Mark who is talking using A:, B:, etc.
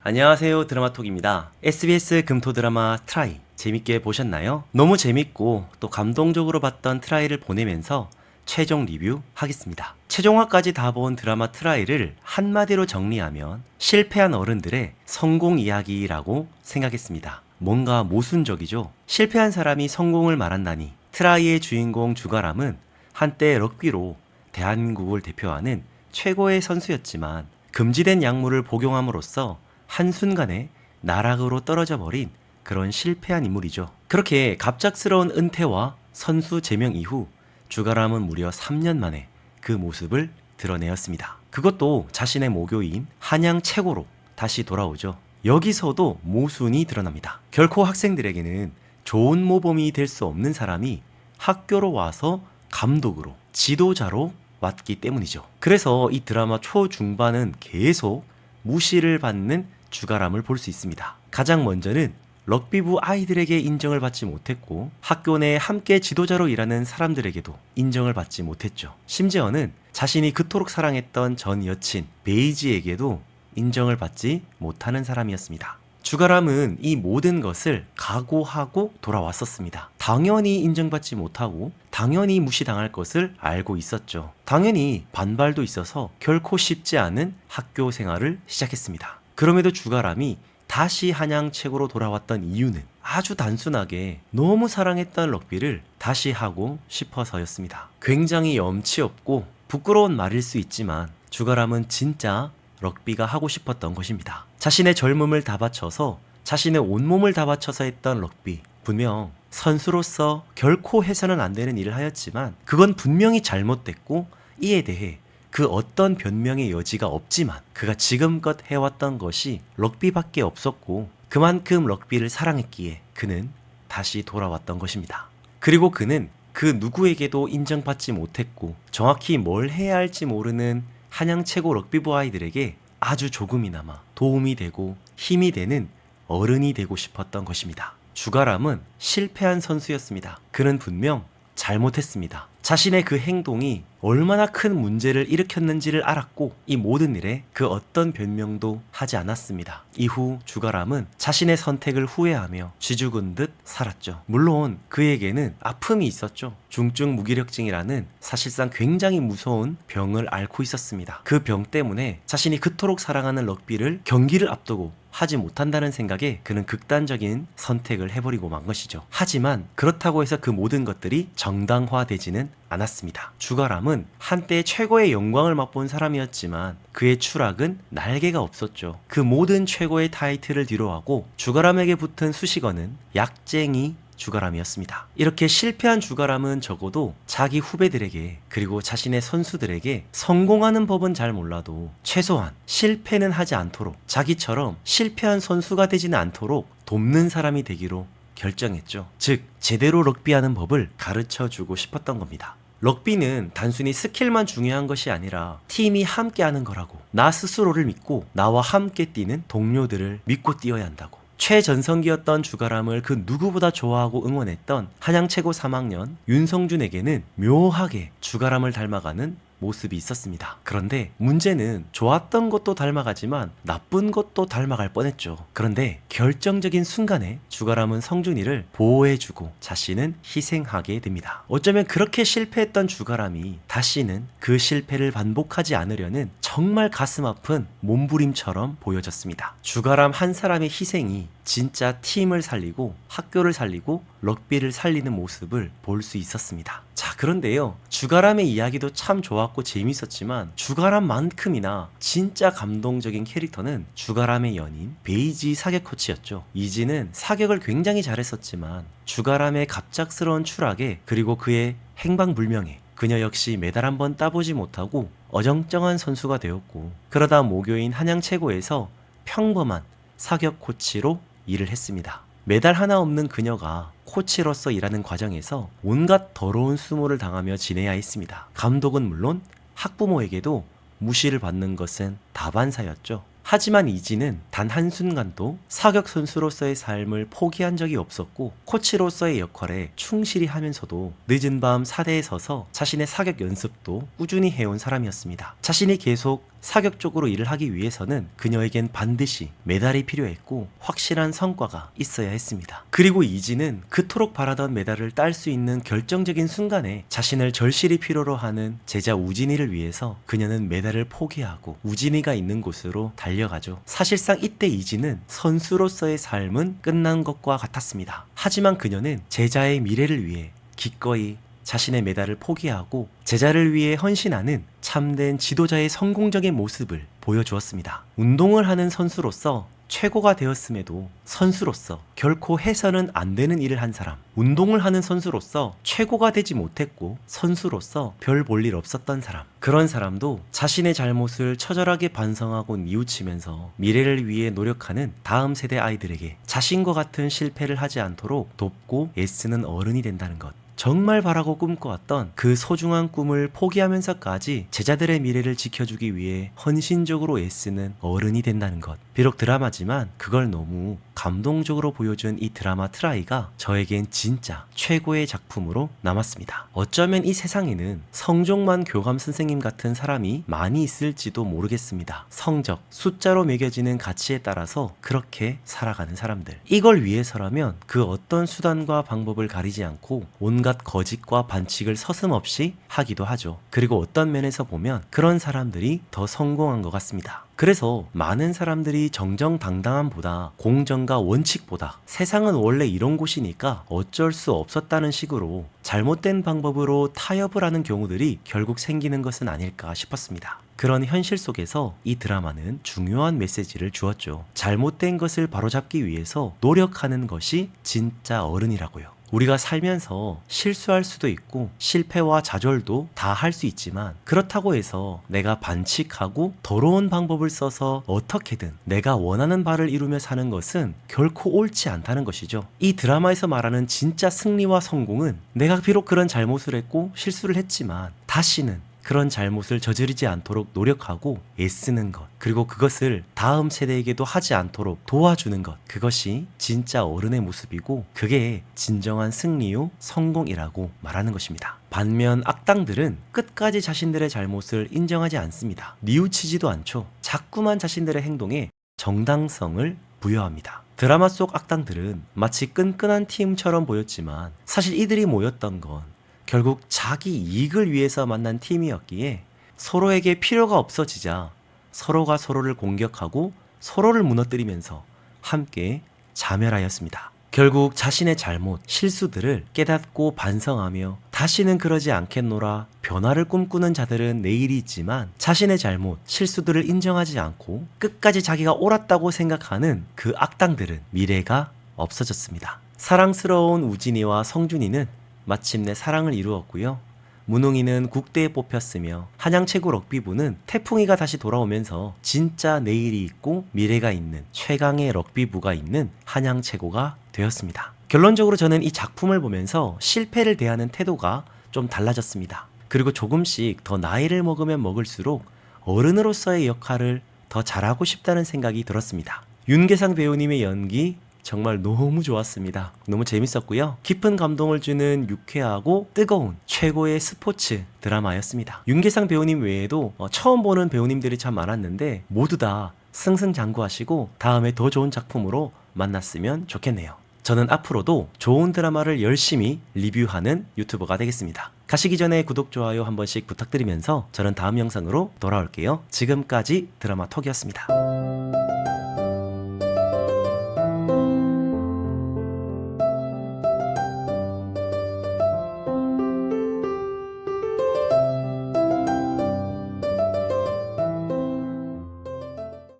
A: 안녕하세요, 드라마톡입니다. SBS 금토 드라마 트라이 재밌게 보셨나요? 너무 재밌고 또 감동적으로 봤던 트라이를 보내면서 최종 리뷰 하겠습니다. 최종화까지 다 본 드라마 트라이를 한마디로 정리하면 실패한 어른들의 성공 이야기라고 생각했습니다. 뭔가 모순적이죠? 실패한 사람이 성공을 말한다니. 트라이의 주인공 주가람은 한때 럭비로 대한민국을 대표하는 최고의 선수였지만 금지된 약물을 복용함으로써 한순간에 나락으로 떨어져 버린 그런 실패한 인물이죠. 그렇게 갑작스러운 은퇴와 선수 제명 이후 주가람은 무려 3년 만에 그 모습을 드러내었습니다. 그것도 자신의 모교인 한양 최고로 다시 돌아오죠. 여기서도 모순이 드러납니다. 결코 학생들에게는 좋은 모범이 될 수 없는 사람이 학교로 와서 감독으로, 지도자로 왔기 때문이죠. 그래서 이 드라마 초중반은 계속 무시를 받는 주가람을 볼 수 있습니다. 가장 먼저는 럭비부 아이들에게 인정을 받지 못했고 학교 내 함께 지도자로 일하는 사람들에게도 인정을 받지 못했죠. 심지어는 자신이 그토록 사랑했던 전 여친 베이지에게도 인정을 받지 못하는 사람이었습니다. 주가람은 이 모든 것을 각오하고 돌아왔었습니다. 당연히 인정받지 못하고 당연히 무시당할 것을 알고 있었죠. 당연히 반발도 있어서 결코 쉽지 않은 학교 생활을 시작했습니다. 그럼에도 주가람이 다시 한양 최고로 돌아왔던 이유는 아주 단순하게 너무 사랑했던 럭비를 다시 하고 싶어서였습니다. 굉장히 염치 없고 부끄러운 말일 수 있지만 주가람은 진짜 럭비가 하고 싶었던 것입니다. 자신의 젊음을 다 바쳐서 자신의 온몸을 다 바쳐서 했던 럭비. 분명 선수로서 결코 해서는 안 되는 일을 하였지만 그건 분명히 잘못됐고 이에 대해 그 어떤 변명의 여지가 없지만 그가 지금껏 해왔던 것이 럭비밖에 없었고 그만큼 럭비를 사랑했기에 그는 다시 돌아왔던 것입니다. 그리고 그는 그 누구에게도 인정받지 못했고 정확히 뭘 해야 할지 모르는 한양 최고 럭비부 아이들에게 아주 조금이나마 도움이 되고 힘이 되는 어른이 되고 싶었던 것입니다. 주가람은 실패한 선수였습니다. 그는 분명 잘못했습니다. 자신의 그 행동이 얼마나 큰 문제를 일으켰는지를 알았고 이 모든 일에 그 어떤 변명도 하지 않았습니다. 이후 주가람은 자신의 선택을 후회하며 쥐죽은 듯 살았죠. 물론 그에게는 아픔이 있었죠. 중증 무기력증이라는 사실상 굉장히 무서운 병을 앓고 있었습니다. 그 병 때문에 자신이 그토록 사랑하는 럭비를 경기를 앞두고 하지 못한다는 생각에 그는 극단적인 선택을 해버리고 만 것이죠. 하지만 그렇다고 해서 그 모든 것들이 정당화되지는 않았습니다. 주가람은 한때 최고의 영광을 맛본 사람이었지만 그의 추락은 날개가 없었죠. 그 모든 최고의 타이틀을 뒤로하고 주가람에게 붙은 수식어는 약쟁이 주가람이었습니다. 이렇게 실패한 주가람은 적어도 자기 후배들에게 그리고 자신의 선수들에게 성공하는 법은 잘 몰라도 최소한 실패는 하지 않도록 자기처럼 실패한 선수가 되지는 않도록 돕는 사람이 되기로 결정했죠. 즉 제대로 럭비하는 법을 가르쳐주고 싶었던 겁니다. 럭비는 단순히 스킬만 중요한 것이 아니라 팀이 함께 하는 거라고, 나 스스로를 믿고 나와 함께 뛰는 동료들을 믿고 뛰어야 한다고. 최전성기였던 주가람을 그 누구보다 좋아하고 응원했던 한양 최고 3학년 윤성준에게는 묘하게 주가람을 닮아가는 모습이 있었습니다. 그런데 문제는 좋았던 것도 닮아가지만 나쁜 것도 닮아갈 뻔했죠. 그런데 결정적인 순간에 주가람은 성준이를 보호해주고 자신은 희생하게 됩니다. 어쩌면 그렇게 실패했던 주가람이 다시는 그 실패를 반복하지 않으려는 정말 가슴 아픈 몸부림처럼 보여졌습니다. 주가람 한 사람의 희생이 진짜 팀을 살리고 학교를 살리고 럭비를 살리는 모습을 볼 수 있었습니다. 자, 그런데요, 주가람의 이야기도 참 좋았고 재밌었지만 주가람만큼이나 진짜 감동적인 캐릭터는 주가람의 연인 베이지 사격 코치였죠. 이지는 사격을 굉장히 잘했었지만 주가람의 갑작스러운 추락에 그리고 그의 행방불명에 그녀 역시 메달 한 번 따보지 못하고 어정쩡한 선수가 되었고 그러다 모교인 한양 최고에서 평범한 사격 코치로 일을 했습니다. 메달 하나 없는 그녀가 코치로서 일하는 과정에서 온갖 더러운 수모를 당하며 지내야 했습니다. 감독은 물론 학부모에게도 무시를 받는 것은 다반사였죠. 하지만 이지는 단 한순간도 사격 선수로서의 삶을 포기한 적이 없었고 코치로서의 역할에 충실히 하면서도 늦은 밤 사대에 서서 자신의 사격 연습도 꾸준히 해온 사람이었습니다. 자신이 계속 사격적으로 일을 하기 위해서는 그녀에겐 반드시 메달이 필요했고 확실한 성과가 있어야 했습니다. 그리고 이지는 그토록 바라던 메달을 딸 수 있는 결정적인 순간에 자신을 절실히 필요로 하는 제자 우진이를 위해서 그녀는 메달을 포기하고 우진이가 있는 곳으로 달려가죠. 사실상 이때 이지는 선수로서의 삶은 끝난 것과 같았습니다. 하지만 그녀는 제자의 미래를 위해 기꺼이 자신의 메달을 포기하고 제자를 위해 헌신하는 참된 지도자의 성공적인 모습을 보여주었습니다. 운동을 하는 선수로서 최고가 되었음에도 선수로서 결코 해서는 안 되는 일을 한 사람, 운동을 하는 선수로서 최고가 되지 못했고 선수로서 별 볼 일 없었던 사람, 그런 사람도 자신의 잘못을 처절하게 반성하고 뉘우치면서 미래를 위해 노력하는 다음 세대 아이들에게 자신과 같은 실패를 하지 않도록 돕고 애쓰는 어른이 된다는 것, 정말 바라고 꿈꿔왔던 그 소중한 꿈을 포기하면서까지 제자들의 미래를 지켜주기 위해 헌신적으로 애쓰는 어른이 된다는 것. 비록 드라마지만 그걸 너무 감동적으로 보여준 이 드라마 트라이가 저에겐 진짜 최고의 작품으로 남았습니다. 어쩌면 이 세상에는 성적만 교감 선생님 같은 사람이 많이 있을지도 모르겠습니다. 성적, 숫자로 매겨지는 가치에 따라서 그렇게 살아가는 사람들. 이걸 위해서라면 그 어떤 수단과 방법을 가리지 않고 온갖 거짓과 반칙을 서슴없이 하기도 하죠. 그리고 어떤 면에서 보면 그런 사람들이 더 성공한 것 같습니다. 그래서 많은 사람들이 정정당당함보다 공정과 원칙보다 세상은 원래 이런 곳이니까 어쩔 수 없었다는 식으로 잘못된 방법으로 타협을 하는 경우들이 결국 생기는 것은 아닐까 싶었습니다. 그런 현실 속에서 이 드라마는 중요한 메시지를 주었죠. 잘못된 것을 바로잡기 위해서 노력하는 것이 진짜 어른이라고요. 우리가 살면서 실수할 수도 있고 실패와 좌절도 다 할 수 있지만 그렇다고 해서 내가 반칙하고 더러운 방법을 써서 어떻게든 내가 원하는 바를 이루며 사는 것은 결코 옳지 않다는 것이죠. 이 드라마에서 말하는 진짜 승리와 성공은 내가 비록 그런 잘못을 했고 실수를 했지만 다시는 그런 잘못을 저지르지 않도록 노력하고 애쓰는 것, 그리고 그것을 다음 세대에게도 하지 않도록 도와주는 것, 그것이 진짜 어른의 모습이고 그게 진정한 승리요 성공이라고 말하는 것입니다. 반면 악당들은 끝까지 자신들의 잘못을 인정하지 않습니다. 뉘우치지도 않죠. 자꾸만 자신들의 행동에 정당성을 부여합니다. 드라마 속 악당들은 마치 끈끈한 팀처럼 보였지만 사실 이들이 모였던 건 결국 자기 이익을 위해서 만난 팀이었기에 서로에게 필요가 없어지자 서로가 서로를 공격하고 서로를 무너뜨리면서 함께 자멸하였습니다. 결국 자신의 잘못, 실수들을 깨닫고 반성하며 다시는 그러지 않겠노라 변화를 꿈꾸는 자들은 내일이 있지만 자신의 잘못, 실수들을 인정하지 않고 끝까지 자기가 옳았다고 생각하는 그 악당들은 미래가 없어졌습니다. 사랑스러운 우진이와 성준이는 마침내 사랑을 이루었고요. 문웅이는 국대에 뽑혔으며 한양 최고 럭비부는 태풍이가 다시 돌아오면서 진짜 내일이 있고 미래가 있는 최강의 럭비부가 있는 한양 최고가 되었습니다. 결론적으로 저는 이 작품을 보면서 실패를 대하는 태도가 좀 달라졌습니다. 그리고 조금씩 더 나이를 먹으면 먹을수록 어른으로서의 역할을 더 잘하고 싶다는 생각이 들었습니다. 윤계상 배우님의 연기 정말 너무 좋았습니다. 너무 재밌었고요. 깊은 감동을 주는 유쾌하고 뜨거운 최고의 스포츠 드라마였습니다. 윤계상 배우님 외에도 처음 보는 배우님들이 참 많았는데 모두 다 승승장구하시고 다음에 더 좋은 작품으로 만났으면 좋겠네요. 저는 앞으로도 좋은 드라마를 열심히 리뷰하는 유튜버가 되겠습니다. 가시기 전에 구독, 좋아요 한 번씩 부탁드리면서 저는 다음 영상으로 돌아올게요. 지금까지 드라마톡이었습니다.